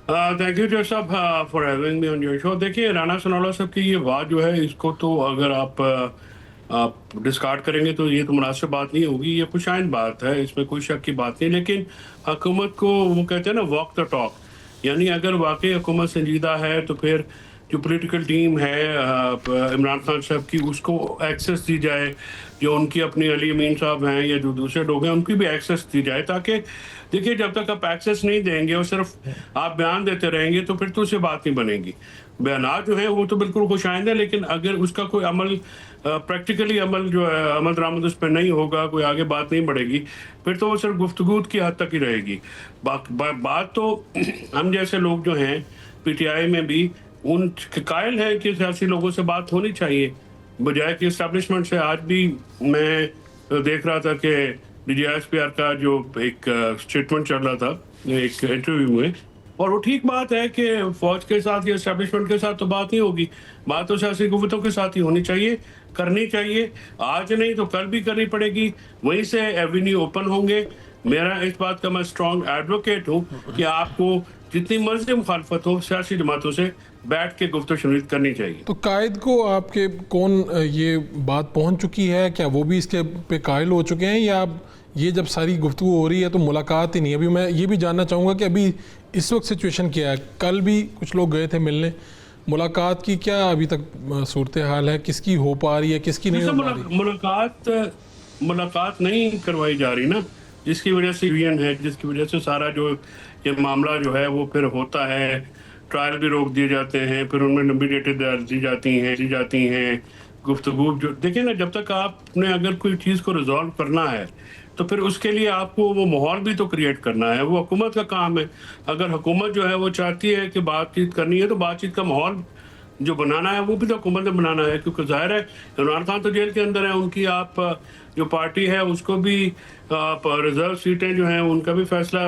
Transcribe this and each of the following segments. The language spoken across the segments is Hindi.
थैंक यू जो साहब for having me on your show. देखिए, राणा सनाउल्लाह साहब की ये बात जो है, इसको तो अगर आप डिस्कार्ड करेंगे तो ये तो मुनासिब बात नहीं होगी। ये खुशाइन बात है, इसमें कोई शक की बात नहीं। लेकिन हुकूमत को वो कहते हैं ना, वॉक द टॉक। यानी अगर वाकई हुकूमत संजीदा है तो फिर जो पॉलिटिकल टीम है इमरान खान साहब की, उसको एक्सेस दी जाए। जो उनकी अपनी अली अमीन साहब हैं या जो दूसरे लोग हैं, उनकी भी एक्सेस दी जाए। ताकि देखिए, जब तक आप एक्सेस नहीं देंगे और सिर्फ आप बयान देते रहेंगे तो फिर तो उससे बात नहीं बनेगी। बयानात जो है वो तो बिल्कुल खुशाइंद है, लेकिन अगर उसका कोई अमल प्रैक्टिकली अमल जो है, अमल दरामद उस पर नहीं होगा, कोई आगे बात नहीं बढ़ेगी, फिर तो वो सिर्फ गुफ्तगू की हद तक ही रहेगी। बात तो हम जैसे लोग जो हैं पीटीआई में भी उन कायल है कि सियासी लोगों से बात होनी चाहिए, बजाय कि इस्टेब्लिशमेंट से। आज भी मैं देख रहा था कि डीजीएसपीआर का जो एक स्टेटमेंट चल रहा था एक इंटरव्यू में, और वो ठीक बात है कि फौज के साथ या इस्टेब्लिशमेंट के साथ तो बात नहीं होगी, बात तो सियासी कुव्वतों के साथ ही होनी चाहिए, करनी चाहिए। आज नहीं तो कल भी करनी पड़ेगी, वहीं से एवेन्यू ओपन होंगे। मेरा इस बात का मैं स्ट्रॉन्ग एडवोकेट हूँ कि आपको जितनी मर्जी मुखालफत हो सियासी जमातों से बैठ के गुफ्तगू करनी चाहिए। तो कायद को आपके कौन ये बात पहुंच चुकी है? क्या वो भी इसके पे कायल हो चुके हैं, या ये जब सारी गुफ्तगू हो रही है तो मुलाकात ही नहीं? अभी मैं ये भी जानना चाहूँगा कि अभी इस वक्त सिचुएशन क्या है। कल भी कुछ लोग गए थे मिलने, मुलाकात की क्या अभी तक सूरत हाल है? किसकी हो पा रही है, किसकी नहीं हो पा रही? मुलाकात नहीं करवाई जा रही ना, जिसकी वजह से यूएन है, जिसकी वजह से सारा जो ये मामला जो है वो फिर होता है। ट्रायल भी रोक दिए जाते हैं, फिर उनमें लंबी डेटें दी जाती हैं गुफ्तगू। जो देखिए ना, जब तक आपने अगर कोई चीज़ को रिजॉल्व करना है तो फिर उसके लिए आपको वो माहौल भी तो क्रिएट करना है, वो हुकूमत का काम है। अगर हुकूमत जो है वो चाहती है कि बातचीत करनी है तो बातचीत का माहौल जो बनाना है वो भी तो हुकूमत ने बनाना है। क्योंकि जाहिर है इमरान खान तो जेल के अंदर है, उनकी आप जो पार्टी है उसको भी रिजर्व सीटें जो हैं उनका भी फैसला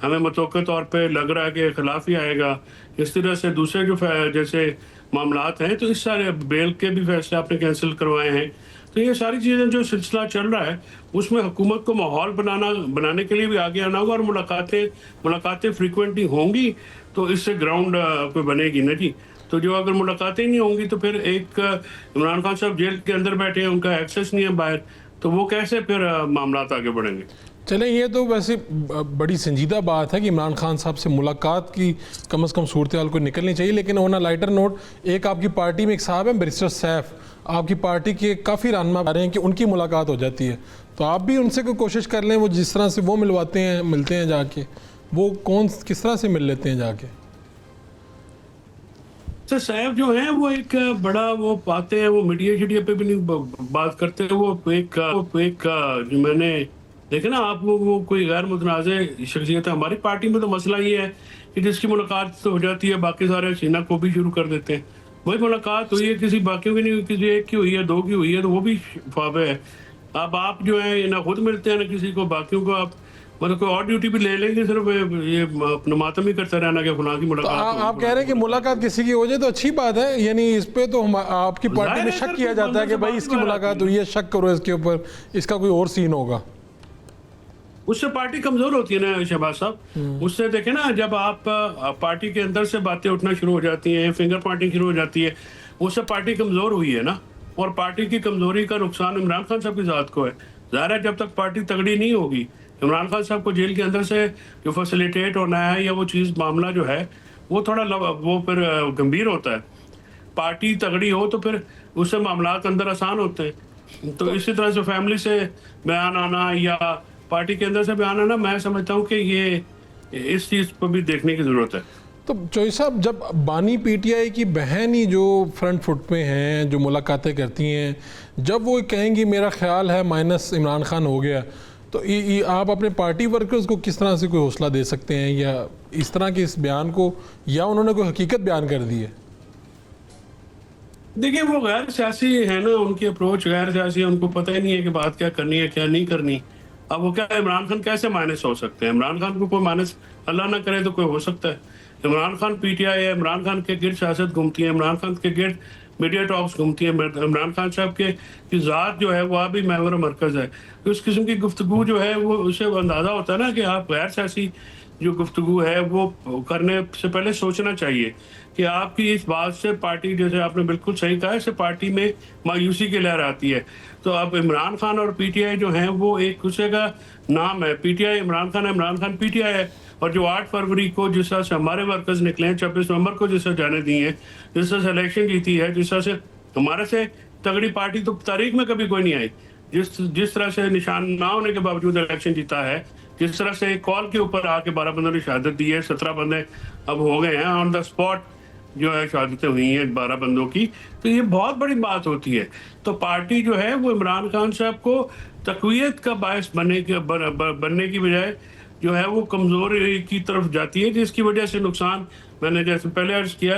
हमें मतौक़ा तौर पे लग रहा है कि खिलाफ ही आएगा। इस तरह से दूसरे जो जैसे मामलात हैं, तो इस सारे बेल के भी फैसले आपने कैंसिल करवाए हैं। तो ये सारी चीज़ें जो सिलसिला चल रहा है उसमें हुकूमत को माहौल बनाने के लिए भी आगे आना होगा, और मुलाकातें फ्रीक्वेंटली होंगी तो इससे ग्राउंड पे बनेगी ना जी। तो जो अगर मुलाकातें नहीं होंगी तो फिर एक इमरान खान साहब जेल के अंदर बैठे हैं, उनका एक्सेस नहीं है बाहर, तो वो कैसे फिर मामला आगे बढ़ेंगे? चलें, ये तो वैसे बड़ी संजीदा बात है कि इमरान खान साहब से मुलाकात की कम से कम सूरत हाल को निकलनी चाहिए। लेकिन ऑन अ लाइटर नोट, एक आपकी पार्टी में एक साहब हैं बैरिस्टर सैफ, आपकी पार्टी के काफ़ी रहनुमा आ रहे हैं कि उनकी मुलाकात हो जाती है, तो आप भी उनसे कोई कोशिश कर लें। वो जिस तरह से वो मिलते हैं जाके, वो किस तरह से मिल लेते हैं जाके? सर सैफ जो है वो एक बड़ा वो पाते हैं, वो मीडिया पे भी नहीं बात करते। वो एक जो मैंने देखे ना, आप वो कोई गैर मुतनाज़ शख्सियत है। हमारी पार्टी में तो मसला ये है कि जिसकी मुलाकात तो हो जाती है, बाकी सारे सीना को भी शुरू कर देते हैं। वही मुलाकात हुई है, किसी बाकियों की नहीं हुई, किसी एक की हुई है, दो की हुई है, तो वो भी फावे है। अब आप जो है ना खुद मिलते हैं ना किसी को, बाकियों को आप मतलब कोई और ड्यूटी भी ले लेंगे, सिर्फ ये अपना मातम ही करते रहना कि फलां की तो मुलाकात। आप कह रहे हैं कि मुलाकात किसी की हो जाए तो अच्छी बात है, यानी इस पे तो आपकी पार्टी में शक किया जाता है कि भाई इसकी मुलाकात हुई है, शक करो इसके ऊपर, इसका कोई और सीन होगा। उससे पार्टी कमजोर होती है ना शहबाज साहब। उससे देखें ना, जब आप पार्टी के अंदर से बातें उठना शुरू हो जाती हैं, फिंगर पॉइंटिंग शुरू हो जाती है, उससे पार्टी कमजोर हुई है ना। और पार्टी की कमजोरी का नुकसान इमरान खान साहब की जात को है। ज़ाहिर है जब तक पार्टी तगड़ी नहीं होगी, इमरान खान साहब को जेल के अंदर से जो फैसिलिटेट होना है या वो चीज़ मामला जो है वो थोड़ा वो फिर गंभीर होता है। पार्टी तगड़ी हो तो फिर उससे मामलात अंदर आसान होते हैं। तो इसी तरह से फैमिली से बयान आना या पार्टी के अंदर से बयान आना, मैं समझता हूँ कि ये इस चीज़ पर भी देखने की ज़रूरत है। तो चौधरी साहब, जब बानी पीटीआई की बहन ही जो फ्रंट फुट में हैं, जो मुलाकातें करती हैं, जब वो कहेंगी मेरा ख्याल है माइनस इमरान खान हो गया, तो आप अपने पार्टी वर्कर्स को किस तरह से कोई हौसला दे सकते हैं, या इस तरह के इस बयान को, या उन्होंने कोई हकीकत बयान कर दी है? देखिए, वो गैर सियासी है ना, उनकी अप्रोच गैर सियासी है, उनको पता ही नहीं है कि बात क्या करनी है क्या नहीं करनी। अब वो क्या, इमरान खान कैसे माइनस हो सकते हैं? इमरान खान को कोई माइनस अल्लाह ना करे तो कोई हो सकता है? इमरान खान पीटीआई है, इमरान खान के गिर्द सियासत घूमती है, इमरान खान के गिर्द मीडिया टॉक्स घूमती है, इमरान खान साहब के की ज़ात जो है वह भी महवर मरकज़ है। तो इस किस्म की गुफ्तगू जो है वो उससे अंदाज़ा होता है ना कि आप गैर सियासी जो गुफ्तगू है वो करने से पहले सोचना चाहिए कि आपकी इस बात से पार्टी, जैसे आपने बिल्कुल सही कहा, इससे पार्टी में मायूसी की लहर आती है। तो अब इमरान खान और पीटीआई जो हैं वो एक दूसरे का नाम है, पीटीआई इमरान खान पीटीआई है। और जो 8 फरवरी को जिस तरह से हमारे वर्कर्स निकले हैं, 26 नवंबर को जिस तरह जाने दी हैं, जिस तरह से इलेक्शन जीती है, जिस तरह से हमारे से तगड़ी पार्टी तो तारीख में कभी कोई नहीं आई, जिस तरह से निशान ना होने के बावजूद इलेक्शन जीता है, जिस तरह से कॉल के ऊपर आके 12 बंदों ने शहादत दी है, 17 बंदे अब हो गए हैं ऑन द स्पॉट जो है, शहादतें हुई हैं 12 बंदों की। तो ये बहुत बड़ी बात होती है। तो पार्टी जो है वो इमरान खान साहब को तक़वियत का बायस बनने की बजाय जो है वो कमज़ोरी की तरफ जाती है, जिसकी वजह से नुकसान, मैंने जैसे पहले अर्ज किया कि